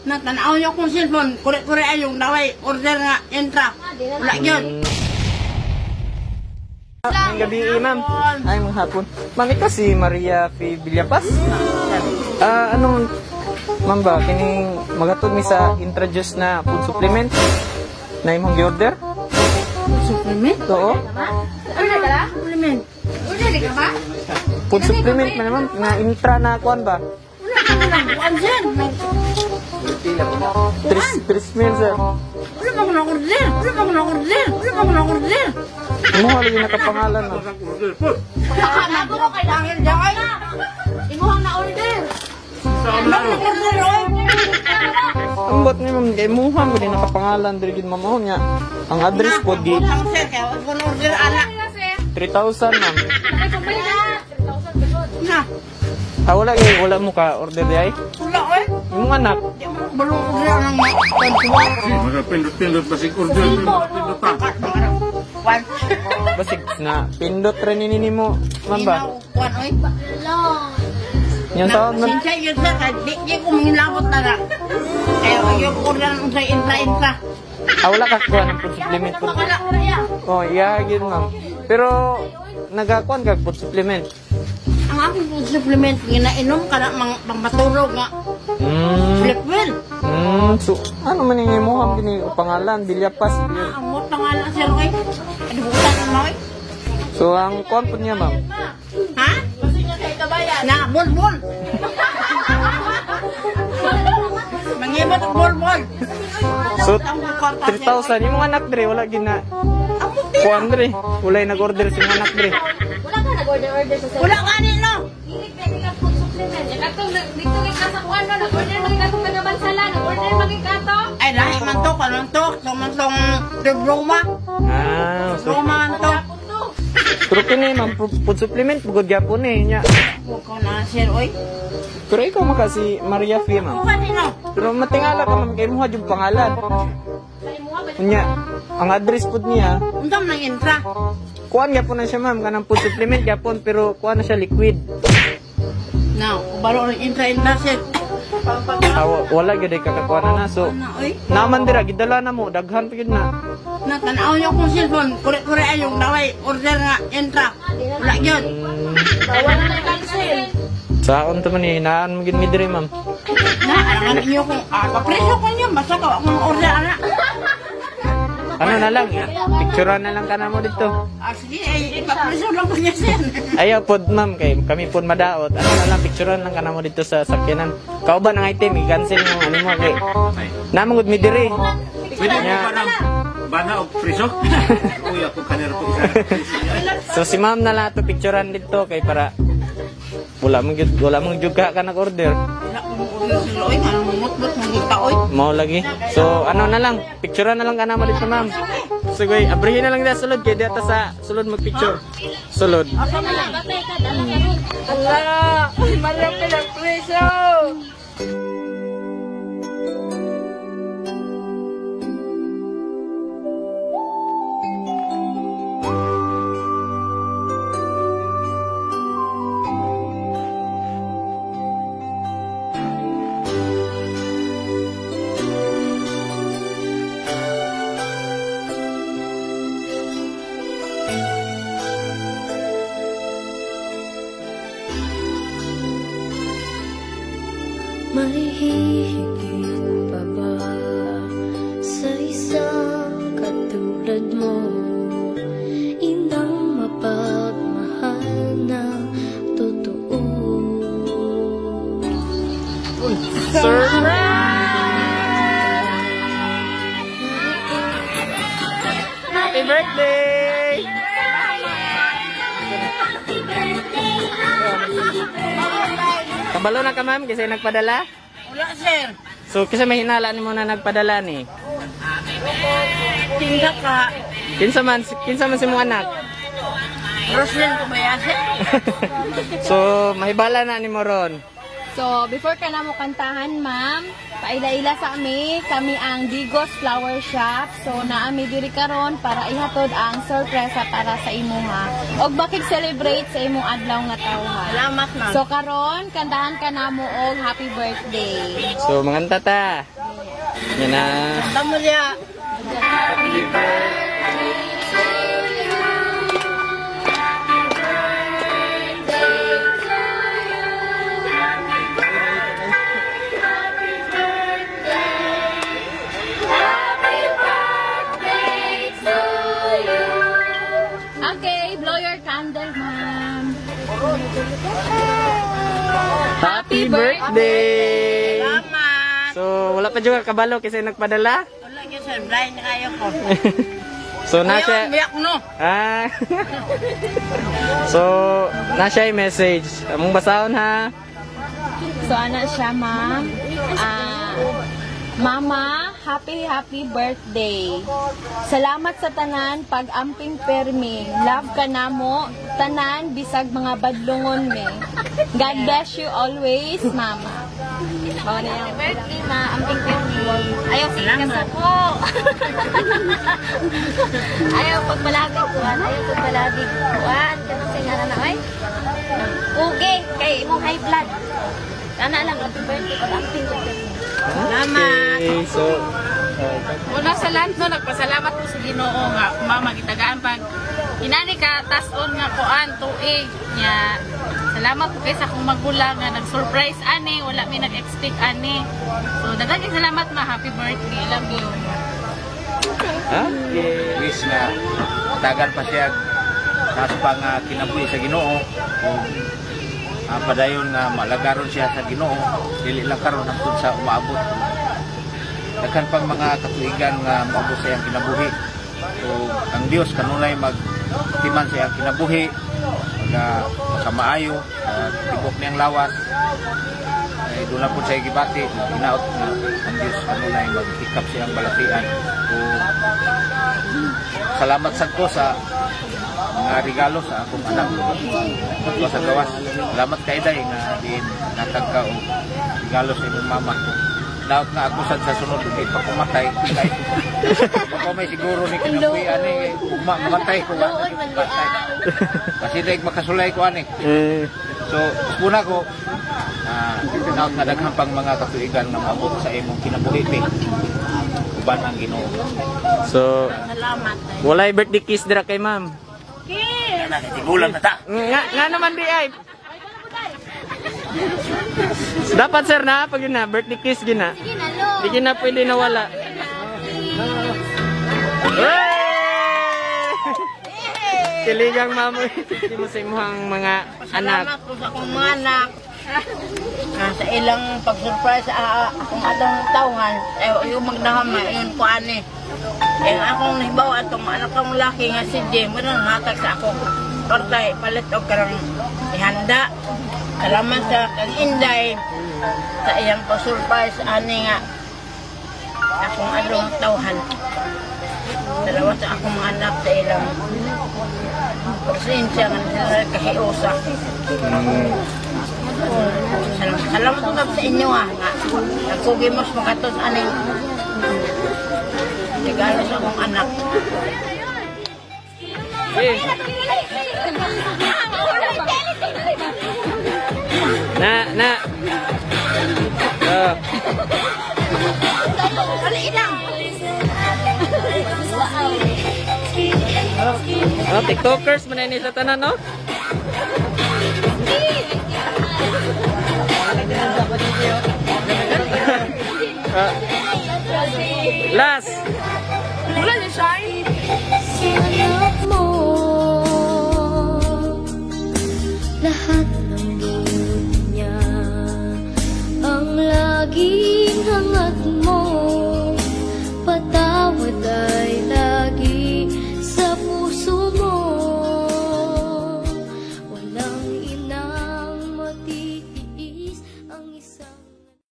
Natanaw niyo kung cellphone, kure-kure ayong daway, order nga, entra. Wala yun. Ang gabi, ma'am. Ay, mga hapon. Ma'am, ito si Maria P. Villapas. Anong, ma'am ba, kining magatod mi sa introduce na food supplement na imong gi-order? Supplement? Oo. Order ka na? Supplement. Order ka ba? Food supplement man naman, na intra na kuan ba? Wala ka na lang, buwan dyan. 3 meals, sir. Wala pa ko na-order. Wala pa ko na-order. Wala pa ko na-order. Mo lagi nakapangalan na. Nakakala ko kailangan dyan. Imuhang na-order. Na-order, oy. Ang bot ni ma'am, kay muha mo din nakapangalan diri gid ma'am niya. Ang address po di Ang sir, kaya wag ko na-order, ala. 3,000, ma'am. Na. Wala mo ka order di ay? Wala, oy. Imong anak. Di mo balong order ng mga Mga pindot-pindot basig order. Pindutan. Kwan. Basig na pindot ra ni mo, ma'am ba? Kwan, oy. Yung taon man. Sinsya yun sir, kahit di ko manghilabot na na. Kaya yung order ng sa intra-intra. Wala ka kuha ng food supplement po. Oh, yeah, yun ma'am. Pero nagakuan ka food supplement. Ang aking food supplement, ginainom ka na pang matulog nga. Sleep well. So, ano man yung imuhang gini pangalan, Villapas. Ang mo pangalan sir, oy. Adibutan mo, oy. So, ang kuan po niya ma'am. Ha? Na, bol-bol. Mangibot ang bol-bol. So, 3,000. Yung mga anak dre, wala gina. Kuan dre. Wala yung nag-order sa mga anak dre. Wala ka nag-order sa Wala ka nino. Hilig na yung food supplement. Katong dito kay kasa kuan no, nag-order na katong taga-Bansala, nag-order maging kato. Ay, lahi man to, kanon to. Tuman tong diploma. So, Diploma man to. pero kini ma'am, food supplement, bugod gyapon eh. Nya. Huwag ko na sir, oy. Pero ikaw makasi Maria F. ma'am. Huwag nino. Pero matingala ka ma'am, kay mo yung pangalan. Nya, ang address po niya, Untam nang intra. kuan gyapon na siya ma'am, kanang food supplement gyapon, pero kuan na siya liquid. Now, baro ng intra-intra sir. Wala gyud ay kakakuan na. So, Na, oy. naman dira gidala na mo, daghan pa gyud na. Natanaw niyo kung cellphone, kure-kure ayong daway, order nga, entra. Wala yun. Bawal na cancel. Saon to man ni naan mo gid mi diri ma'am. Na, alangan niyo kung, papreso ko niyo, basta ka akong order, ana. Ano na lang, picturean na lang kana mo dito. Sige, ay, papreso lang ko niya sir. Ayaw pod ma'am kay kami pod madaot. Ano na lang picturean lang kana mo dito sa sakyanan. Kauban ang item i-cancel mo ano mo kay. Namangud mi diri. Pwede mo ba na bana o preso? Uy, ako kanero po isa. So si ma'am na lang ato picturean dito kay para wala mong juga ka nag-order. Wala kong order sila, oy, anong mumutbot, mangita, oy. Mao lagi. So ano na lang, picturean na lang kana mo dito ma'am. Sige, abrihin na lang dito sulod kay data sa sulod mag-picture. Sulod. Batay ka dala ka ron. Wala, malaki ng preso. May hihigit pa ba sa isang katulad mo? Inang mapagmahal ng totoo. Happy birthday! Kabalo na ka ma'am kasi nagpadala? Wala sir. So kasi may hinala ni mo na nagpadala ni. Tinda ka. Kinsa man si mong anak? Roslyn ko ba yan sir? So mahibala na ni mo ron. So, before ka na mo kantahan, ma'am, paila-ila sa kami ang Digos Flower Shop. So, naami diri karon para ihatod ang sorpresa para sa imuha. Og bakit celebrate sa imong adlaw nga tawhan. Salamat ma'am. So, karon kantahan ka na mo og happy birthday. So manganta ta. Yan na. Tamo niya. Okay, blow your candle, ma'am. Happy birthday! Salamat. So, wala pa juga kabalo kasi nagpadala. Wala niya sir, blind na kayo ko. So, na siya... Ayun, biyak no. Ah. So, na siya yung message. Among basahon ha. So, ana siya, ma'am. Mama, happy birthday. Salamat sa tanan pag-amping permi. Love ka namo, tanan bisag mga badlungon me. God bless you always, mama. Happy birthday, ma. Amping permi. Ayaw sige ka po. Ayaw pagbalagay kuan. Ayaw pagbalagay kuan. Kasi nga na ay. Okay, kay imong high blood. Ana lang, happy birthday pag-amping permi. Okay, so... Una sa lahat no, nagpasalamat po sa Ginoo nga mama gitagaan pag inani ka tas-on nga kuan tuig nya. Salamat po kay sa akong magulang nga nag-surprise ani, wala mi nag-expect ani. So daghang salamat ma, happy birthday, love you. Okay. Wish nga tagan pa siya sa pang kinabuhi sa Ginoo. Padayon nga malagaron siya sa Ginoo, dili lang karon hangtod sa umaabot. Daghan pang mga katuigan nga maabot sa iyang kinabuhi. So ang Dios kanunay magtiman sa iyang kinabuhi, makamaayo sa tibok niyang lawas. Ay doon lang po siya gibati, ginaot na ang Dios kanunay magtikap sa iyang balatian. So salamat sad ko sa mga regalo sa akong anak ko sa gawas. Salamat kay Day nga din natagka o regalo sa imong mama. Daot nga ako sad sa sunod kay pakumatay kay ako may siguro ni kinabuhi ani mamatay ko kasi day makasulay ko ani. So una ko daot nga daghang pang mga katuigan nga maabot sa imong kinabuhi ni uban ang Ginoo. So, Salamat. walay birthday kiss dira kay ma'am. Tigulang na ta. Nga naman di ay. Dapat sir na pag yun na birthday kiss gina. Di gina pwede nawala. Kiligang mamo. Di mo sa imuhang mga anak. Salamat po sa akong mga anak. Sa ilang pag-surprise akong atong tawhan. Yung magdahama, yun po ani. Akong nahibaw atong anak kong laki nga si Jim. Ganun hatag sa akong tortay. Palit o karang ihanda. Salamat sa kang Inday. Sa iyang pag-surprise ani nga. Akong atong tawhan. Salamat sa akong mga anak sa ilang presensya nga sila kahiusa. Salamat po sa inyo nga. Nagkugimos makatos aning regalo sa akong anak. Na. TikTokers man ini sa tanan no? Last. Wala niya siya. Anak mo, lahat ng niya ang lagi